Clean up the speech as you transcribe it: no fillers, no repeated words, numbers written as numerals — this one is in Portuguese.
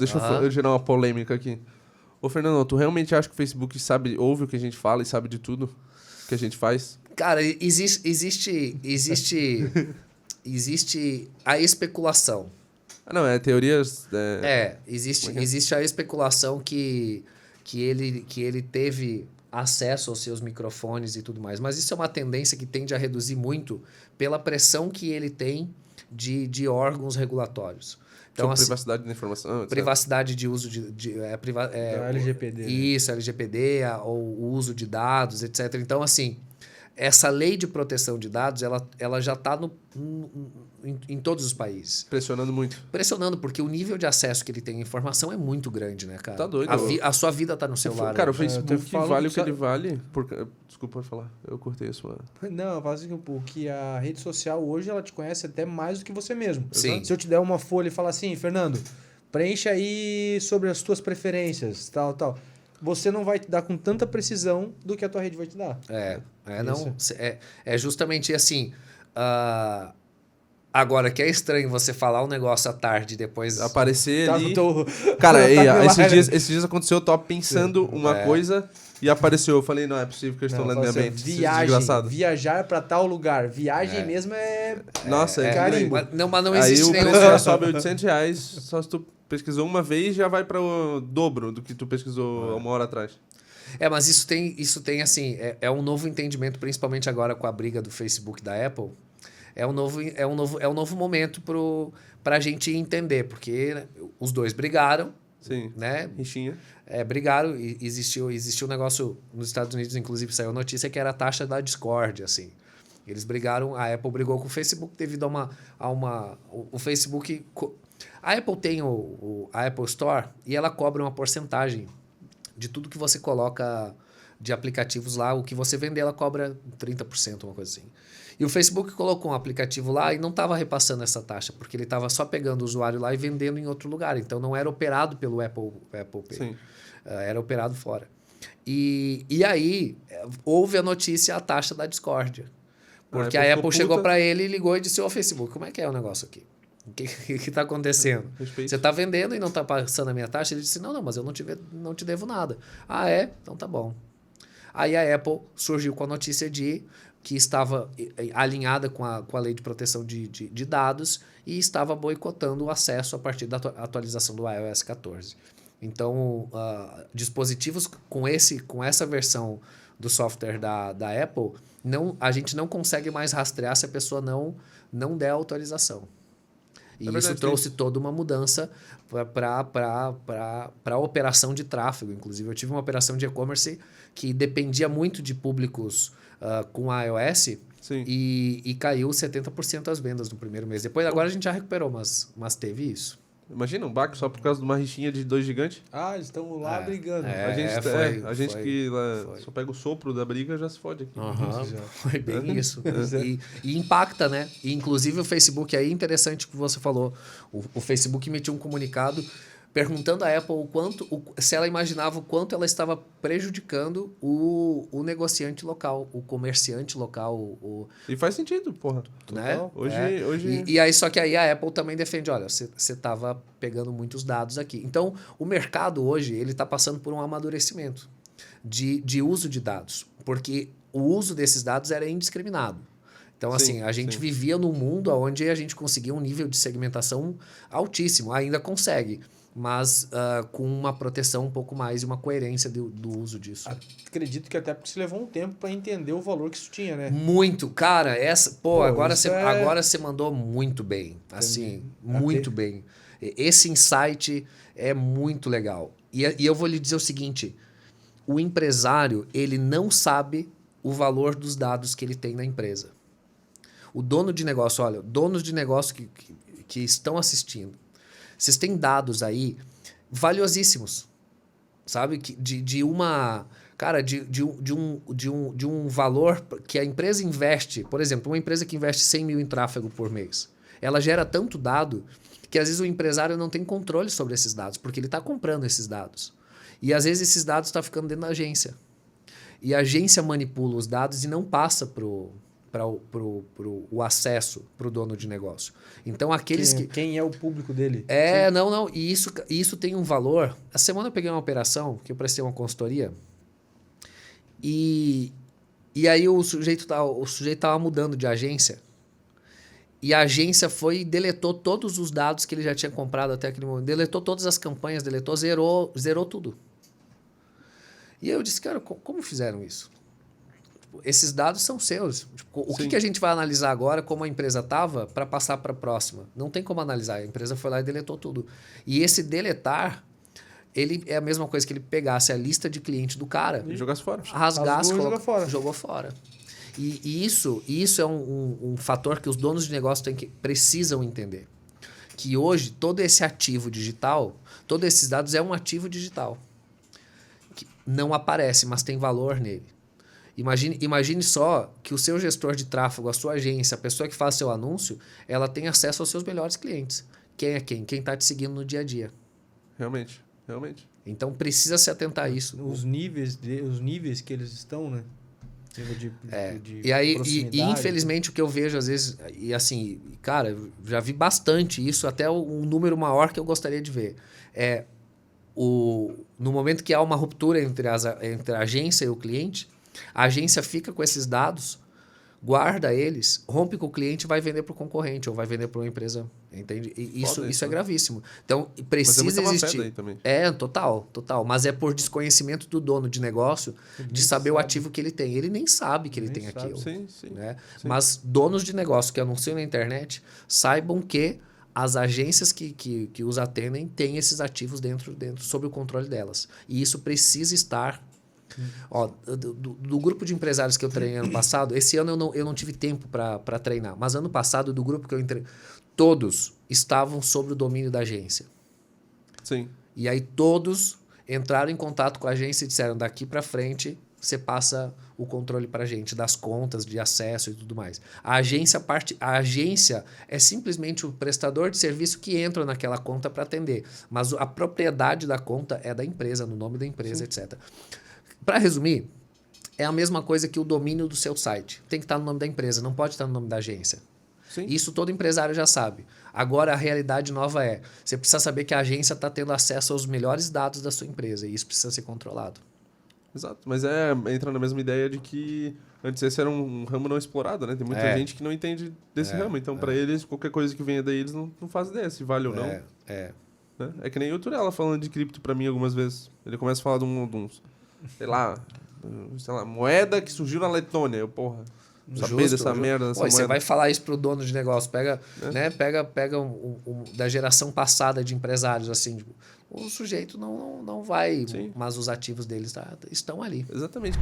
deixa eu gerar uma polêmica aqui. Ô, Fernando, tu realmente acha que o Facebook ouve o que a gente fala e sabe de tudo que a gente faz? Cara, existe a especulação. Não, teorias... Existe a especulação que ele teve acesso aos seus microfones e tudo mais. Mas isso é uma tendência que tende a reduzir muito pela pressão que ele tem de órgãos regulatórios. Então, sobre privacidade da informação, etc. Privacidade de uso LGPD. Isso, LGPD, ou o uso de dados, etc. Então, assim, essa lei de proteção de dados, ela já está em todos os países. Pressionando muito. Pressionando, porque o nível de acesso que ele tem à informação é muito grande, né, cara? Tá doido. A sua vida tá no celular. Cara, o Facebook vale o que ele que vale. Desculpa, pode falar. Eu cortei a sua... Não, eu falo assim, que a rede social hoje, ela te conhece até mais do que você mesmo. Sim. Se eu te der uma folha e falar assim, Fernando, preencha aí sobre as tuas preferências, tal. Você não vai te dar com tanta precisão do que a tua rede vai te dar. É justamente assim... Agora, que é estranho você falar um negócio à tarde e depois... Aparecer ali... Cara, esses dias aconteceu, eu tava pensando uma coisa e apareceu. Eu falei, não, é possível que eu estou lendo minha mente. Viajar pra tal lugar. Viagem mesmo é... Nossa, carimbo. Mas não existe aí nenhum... o preço já sobe R$800, só se tu pesquisou uma vez já vai para o dobro do que tu pesquisou uma hora atrás. Mas isso tem assim... É um novo entendimento, principalmente agora com a briga do Facebook e da Apple... É um novo momento para a gente entender, porque os dois brigaram. Sim, né? Rixinha. Brigaram e existiu um negócio nos Estados Unidos, inclusive saiu notícia que era a taxa da discórdia, assim. Eles brigaram, a Apple brigou com o Facebook devido o Facebook... A Apple tem a Apple Store e ela cobra uma porcentagem de tudo que você coloca de aplicativos lá. O que você vender, ela cobra 30%, uma coisa assim. E o Facebook colocou um aplicativo lá e não estava repassando essa taxa, porque ele estava só pegando o usuário lá e vendendo em outro lugar. Então, não era operado pelo Apple Pay. Sim. Era operado fora. E aí, houve a notícia, a taxa da discórdia. Porque a Apple chegou para ele e ligou e disse, ô Facebook, como é que é o negócio aqui? O que está acontecendo? Você está vendendo e não está passando a minha taxa? Ele disse, não, mas eu não te devo nada. Ah, é? Então tá bom. Aí a Apple surgiu com a notícia que estava alinhada com a lei de proteção de dados e estava boicotando o acesso a partir da atualização do iOS 14. Então, dispositivos com essa versão do software da Apple, a gente não consegue mais rastrear se a pessoa não der autorização. E isso trouxe toda uma mudança para a operação de tráfego. Inclusive, eu tive uma operação de e-commerce que dependia muito de públicos com a iOS e caiu 70% as vendas no primeiro mês. Depois, agora a gente já recuperou, mas teve isso. Imagina um baque só por causa de uma rixinha de 2 gigantes. Eles estão lá brigando. A gente que só pega o sopro da briga já se fode aqui. Foi bem isso. E impacta, né? E, inclusive, o Facebook, aí interessante que você falou, o Facebook emitiu um comunicado perguntando à Apple se ela imaginava o quanto ela estava prejudicando o negociante local, o comerciante local. E faz sentido, porra. Né? Hoje... E aí, só que aí a Apple também defende, olha, você estava pegando muitos dados aqui. Então, o mercado hoje, ele está passando por um amadurecimento de uso de dados, porque o uso desses dados era indiscriminado. Então, assim, a gente vivia num mundo onde a gente conseguia um nível de segmentação altíssimo, ainda consegue, mas com uma proteção um pouco mais e uma coerência do uso disso. Acredito que até porque você levou um tempo para entender o valor que isso tinha, né? Muito, cara. Agora você mandou muito bem. Assim, muito bem. Esse insight é muito legal. E eu vou lhe dizer o seguinte, o empresário, ele não sabe o valor dos dados que ele tem na empresa. O dono de negócio, olha, donos de negócio que estão assistindo, vocês têm dados aí valiosíssimos, sabe? De um valor que a empresa investe. Por exemplo, uma empresa que investe 100 mil em tráfego por mês, ela gera tanto dado que às vezes o empresário não tem controle sobre esses dados, porque ele está comprando esses dados. E às vezes esses dados estão ficando dentro da agência. E a agência manipula os dados e não passa para o acesso para o dono de negócio. Então, aqueles Quem é o público dele? Não. E isso tem um valor. A semana eu peguei uma operação que eu prestei uma consultoria e aí o sujeito estava mudando de agência e a agência foi e deletou todos os dados que ele já tinha comprado até aquele momento. Deletou todas as campanhas, zerou tudo. E eu disse, cara, como fizeram isso? Esses dados são seus. O que a gente vai analisar agora, como a empresa estava, para passar para a próxima? Não tem como analisar. A empresa foi lá e deletou tudo. E esse deletar, ele é a mesma coisa que ele pegasse a lista de cliente do cara e jogasse fora. Rasgasse, jogou fora. E isso é um fator que os donos de negócio precisam entender. Que hoje, todo esse ativo digital, todos esses dados é um ativo digital. Que não aparece, mas tem valor nele. Imagine só que o seu gestor de tráfego, a sua agência, a pessoa que faz seu anúncio, ela tem acesso aos seus melhores clientes. Quem é quem? Quem está te seguindo no dia a dia. Realmente. Então precisa se atentar a isso. Os níveis que eles estão, né? E infelizmente o que eu vejo às vezes, e assim, cara, eu já vi bastante isso, até um número maior que eu gostaria de ver. No momento que há uma ruptura entre a agência e o cliente, a agência fica com esses dados, guarda eles, rompe com o cliente e vai vender para o concorrente ou vai vender para uma empresa, entende? E isso é gravíssimo. Então, precisa existir. Aí também. Total. Mas é por desconhecimento do dono de negócio de saber o ativo que ele tem. Ele nem sabe que ele tem aquilo. Sim. Né? Mas donos de negócio que anunciam na internet saibam que as agências que os atendem têm esses ativos dentro sob o controle delas. E isso precisa estar... do grupo de empresários que eu treinei ano passado, esse ano eu não tive tempo para treinar, mas ano passado, do grupo que eu entrei, todos estavam sob o domínio da agência. Sim. E aí todos entraram em contato com a agência e disseram, daqui para frente você passa o controle para a gente, das contas, de acesso e tudo mais. A agência é simplesmente o prestador de serviço que entra naquela conta para atender, mas a propriedade da conta é da empresa, no nome da empresa, etc. Para resumir, é a mesma coisa que o domínio do seu site. Tem que estar no nome da empresa, não pode estar no nome da agência. Sim. Isso todo empresário já sabe. Agora, a realidade nova você precisa saber que a agência está tendo acesso aos melhores dados da sua empresa e isso precisa ser controlado. Exato, mas entra na mesma ideia de que antes esse era um ramo não explorado, né? Tem muita gente que não entende desse ramo, então para eles, qualquer coisa que venha daí, eles não fazem ideia se vale ou não. Né? É que nem o Turella falando de cripto para mim algumas vezes. Ele começa a falar de uns... sei lá, moeda que surgiu na Letônia. Eu, saber dessa merda, dessa moeda. Você vai falar isso pro dono de negócio. Pega da geração passada de empresários, assim, o sujeito não vai, mas os ativos deles estão ali. Exatamente.